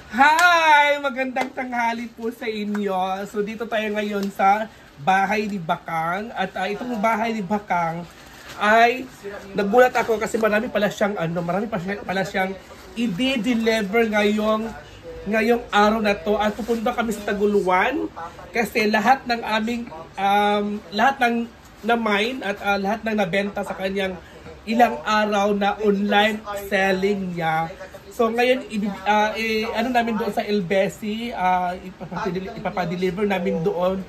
Hi! Magandang tanghali po sa inyo. So dito tayo ngayon sa bahay ni Bakang. At itong bahay ni Bakang ay nagulat ako kasi marami pala siyang i-deliver ngayong araw na to. At pupunta kami sa Taguluan kasi lahat ng aming lahat ng na-mine at lahat ng nabenta sa kanyang ilang araw na online selling niya. So ngayon, ano namin doon sa Elbesi, ipapadeliver namin doon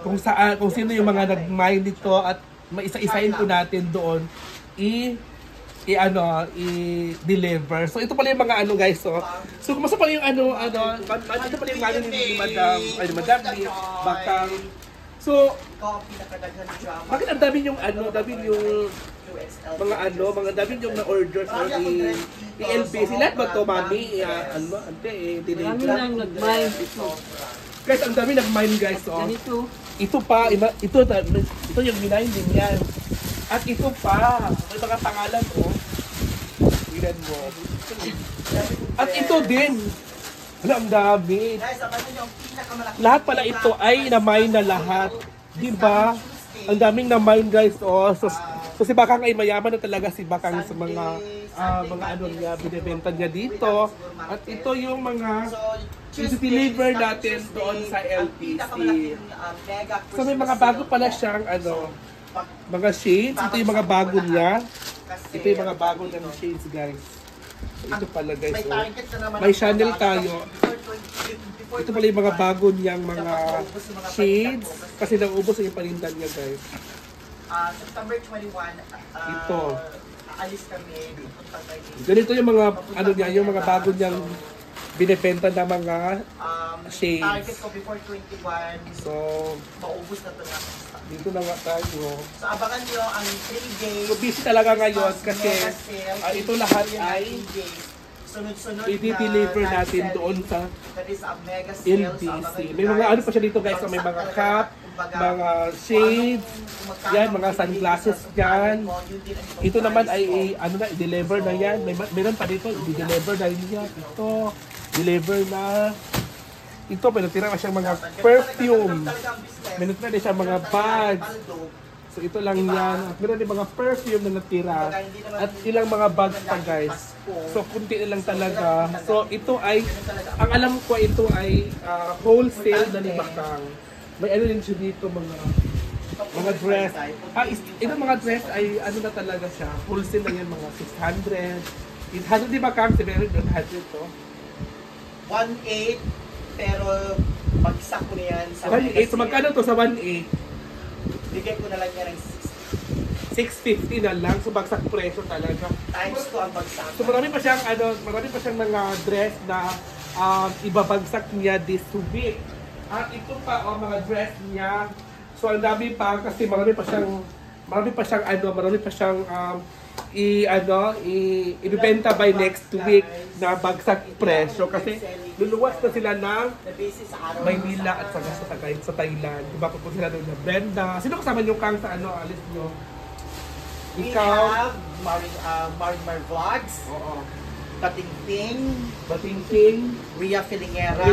kung sino yung mga nag-mine nito at maisa-isain po natin doon i-deliver. So ito pala yung mga ano guys, so kumusta pala yung ito pala yung mali ni Madam ni Bakang. So bakit ang dami yung mga dami yung na-order sa i-LBC. Lahat ba ito, mami? Dami nang nag-mine. Guys, ang dami nag-mine guys. Ganito. Ito yung minayin din yan. At ito pa, may mga pangalan ko. Tignan mo. At ito din. Ang dami. Lahat pala ito ay na-mine na lahat. Diba? Ang daming na-mine guys. So si Bakang ay mayaman na talaga si Bakang sa mga ano niya, binibenta niya dito. At ito yung mga i-deliver natin doon sa LPC. So may mga bago pala siyang mga shades. Ito yung mga bago niya. Ito yung mga bago ng shades guys. Ito pala guys. May Chanel tayo. Ito pala yung mga bago niyang mga shades. Kasi naubos yung panindan niya guys. September 21, ito. Aalis kami. Ganito yung mga yung mga bago niyang binebenta na mga shades. Target ko before 21. So, maubos na ito na. Dito na nga tayo. So, abangan nyo ang 3 days. So, busy talaga ngayon kasi ito lahat ay sunod-sunod i-deliver natin doon sa LBC. May mga pa siya dito guys. So, may mga cap, mga shades, yan, mga sunglasses yan. Ito naman ay i-deliver na yan. Meron pa dito, i-deliver na yan. Ito, deliver na. Ito, may natira ka siyang mga perfume. May natira din siyang mga bags. So ito lang yan. At meron din mga perfume na natira. At ilang mga bags pa guys. So kunti na lang talaga. So ito ay, ang alam ko ito ay wholesale na ni Bakang. May din siya dito mga dress. Itong mga dress ay na talaga siya. Wholesale na yan, mga 600. 800 di ba Kang? 700 to? 1.8 pero pagsak ko na yan sa 1.8. So magkano to sa 1.8? Bigay ko na lang yan ng 650 na lang. So bagsak presyo talaga. Times ko ang bagsak. So marami pa siyang mga dress na ibabagsak niya this week. At ito pa mga dress niya. So ang dami pa kasi marami pa siyang ibebenta by next week na bagsak presyo kasi luluwas na sila ng Maynila at sa Thailand. Diba po sila doon na Brenda. Sino kasama niyo Kang sa alis niyo? Ikaw? We have Marimar Vlogs. Oo. Batingting. Ria Filingera.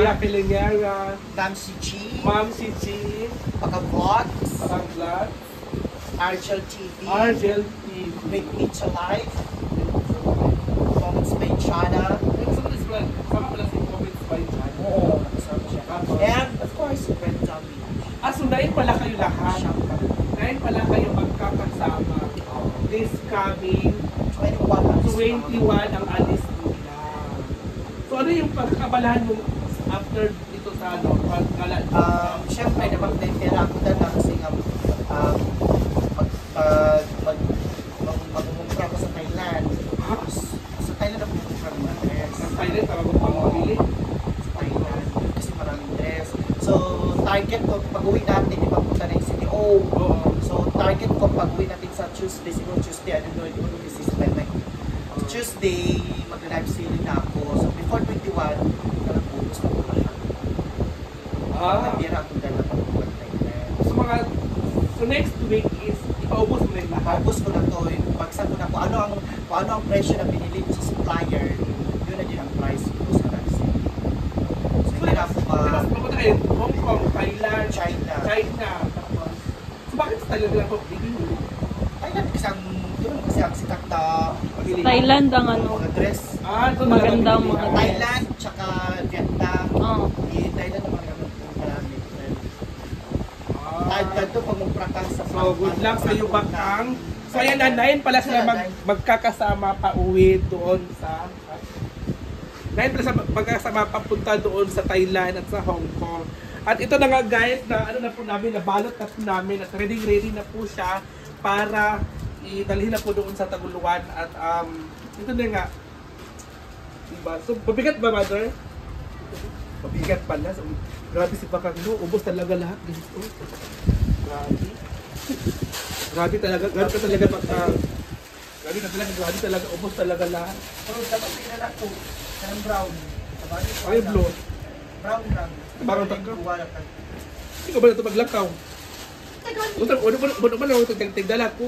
Ma'am si G. Paka Vlogs. Argel TV. Make Pizza Life. Moments by Chana. And of course, Red Zombie. So 9 pala kayo lahat. 9 pala kayo magkakasama. This coming 21 ang alis nila. So ano yung pagkakabalahan mo after dito sa pagkala? Siyempre naman pera ako na kasi mag-umumpra ko sa Thailand. Sa Thailand ako mag-umumpra ng mga dress. Sa Thailand para magpamabili? Sa Thailand. Kasi maraming dress. So, target ko, pag-uwi natin, di ba punta na yung CTO. So, target ko, pag-uwi natin sa Tuesday, siguro Tuesday, I don't know, this is like Tuesday, mag-live selling na ako. So, before 21, nalapubos na ko lahat. Natira akong dala pag-uwi Thailand. So, next week is ipaubos mo na yung lahat? Paubos ko na to, bagsak ko na kung ano ang presyo na binili ko sa supplier, yun na din ang price ko sa live selling. Tapos pupunta kayo Hong Kong, Thailand, China. Tapos, so bakit sa Thailand lang po? Thailand kasi ang sikat na Thailand ang ano. mga dress. Ito Maganda ang mga Thailand, tsaka Vietnam. Oo. Thailand naman kami marami. Thailand to pag magprakas sa So, good luck sa iyo, Bakang. So, ayan na, 9 pala sila magkakasama pa uwi doon sa... 9 pala sa magkakasama papunta doon sa Thailand at sa Hong Kong. At ito na nga guys, na ano na po namin, nabalot na po namin at ready na po siya para idalhin na po doon sa Taguluan. At ito na nga. Diba? So, mabigat ba, Mother? Mabigat pala. So, grabe si Bakang, no? Ubos talaga lahat dito. Grabe. Grabe talaga, grabe talaga Bakang. Grabe talaga, ubos talaga lahat. Pero dapat pinala ko. Karang brown. Ay, blue. Brown lang. Parang tagka. Wala ka. Hindi ko ba na ito maglakaw? Ano ba na ito tigdala ko?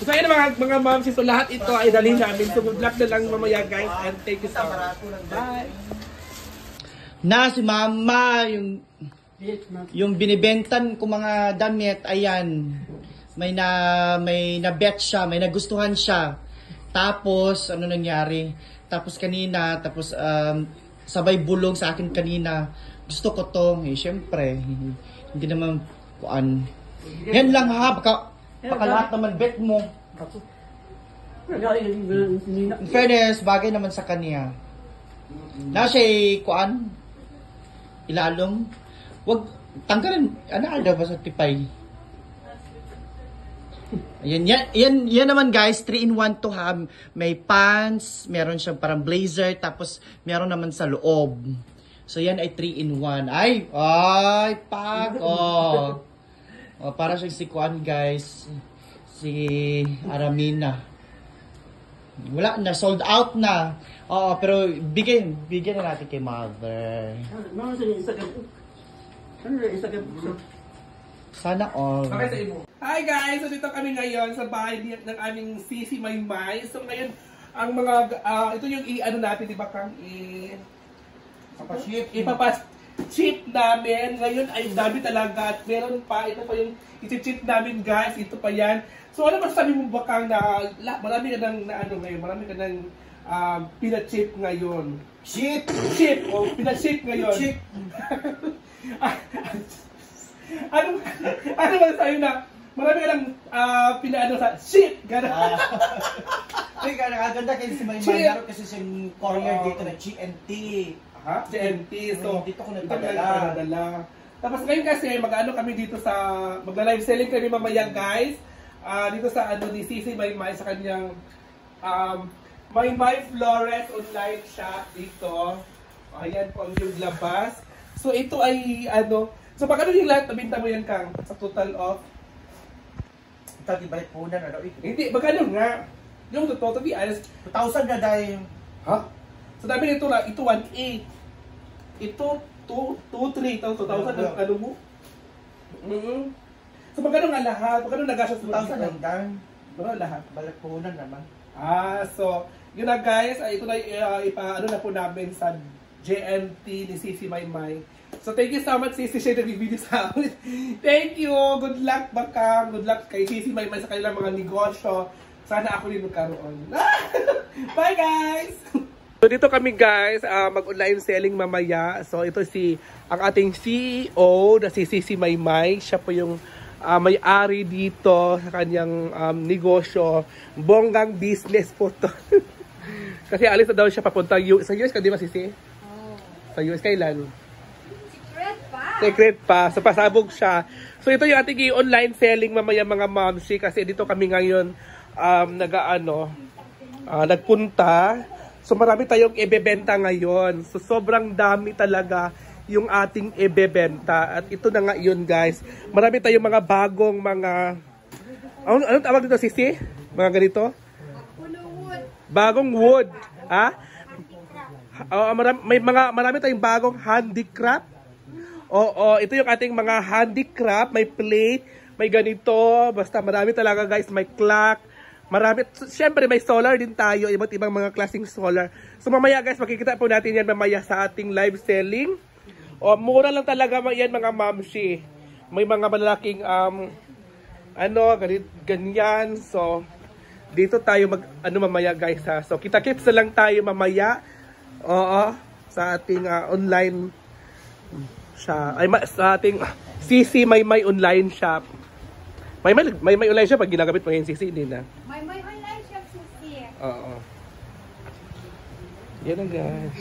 So ayun mga mamsis, so lahat ito ay dalhin namin. So good luck na lang mamaya guys and thank you so much. Bye! Na si Mama, yung binibentan ko mga damit, ayan. May na-bet siya, may nagustuhan siya. Tapos, ano nangyari? Tapos kanina, sabay bulong sa akin kanina. Gusto ko to. Syempre, hindi naman kuan. Yan lang ha, baka lahat naman bet mo. In fairness, bagay naman sa kanya. Na siya kuan, ilalong. Wag, tanggalin, ano ba sa tipay? Yan naman guys, 3-in-1 to ha. May pants, meron siyang parang blazer, tapos meron naman sa loob. So yan ay 3-in-1. Ay, pak, para siyang si Kuan guys. Si Aramina. Wala na, sold out na. Oo, pero bigyan na natin kay Mother. Sana all. Okay sa imo. Hi guys! So dito kami ngayon sa bahay ng aming Sisi Maymay. So ngayon, ang mga, ito yung i-ano natin, di ba Kang? Ipapaship namin. Ngayon ay dami talaga at meron pa. Ito pa yung iti-chip namin guys. Ito pa yan. So ano masasabi mo Bakang na marami ka nang ngayon? Marami ka nang pina-chip ngayon. Ship! Chip! O pina-chip ngayon. Chip! ano masasabi na marami ka nang pinaano sa ship! Gano'n. Ay, nakaganda kasi si Maymay. Naroon kasi siyang courier dito na GNT. GNT. So, dito ko nagpadala. Tapos ngayon kasi, mag-ano kami dito sa, magla-live selling kami mamaya guys. Dito sa ano ni Sisi Maymay sa kanyang Maymay Flores online shop dito. Ayan po ang yung labas. So ito ay ano, so pag ano yung lahat, nabinta mo yan Kang sa total of? Ito, ibalik po na ano? Hindi, magkano nga? Yung totoo, to be honest. 2,000 na dahil. Ha? So dami nito na, ito 1,800. Ito 2,300. 2,000 ano mo? So magkano nga lahat? Magkano nagastos mo? 2,000 lang dahil. Magkano lahat? Balik po na naman. So yun na guys, ito na ipaano na po namin sa JNT ni Sisi Maymay. So thank you so much Sisi, siya nag-video sa amin. Thank you! Good luck Bakang! Good luck kay Sisi Maymay sa kanilang mga negosyo. Sana ako rin magkaroon. Bye guys! So dito kami guys, mag-online selling mamaya. So ito ang ating CEO na si Sisi Maymay. Siya po yung may-ari dito sa kanyang negosyo. Bonggang business po to. Kasi alis na daw siya papunta sa US ka, di ba Sisi? Oh. Sa US kailan? Secret pa. So pasabog siya. So ito yung ating online selling mamaya mga momsi. Kasi dito kami ngayon nagpunta. So marami tayong ibebenta ngayon. So sobrang dami talaga yung ating ibebenta. At ito na nga yun guys. Marami tayong mga bagong mga... Anong tawag dito Sisi? Mga ganito? Bagong wood. Ha? Marami tayong bagong handicraft. Oo, ito yung ating mga handicraft. May plate, may ganito. Basta marami talaga guys. May clock, Marami. Siyempre may solar din tayo, iba't ibang mga klaseng solar. So mamaya guys, makikita po natin yan mamaya sa ating live selling. O mura lang talaga yan mga mamshi. May mga malalaking ganyan. So dito tayo mamaya guys ha. So kita-kits na lang tayo mamaya. Oo, sa ating online sa ating CC may online shop. May online shop pag ginagamit mo yung CC din na. May online shop siya. Oo. Yan na guys.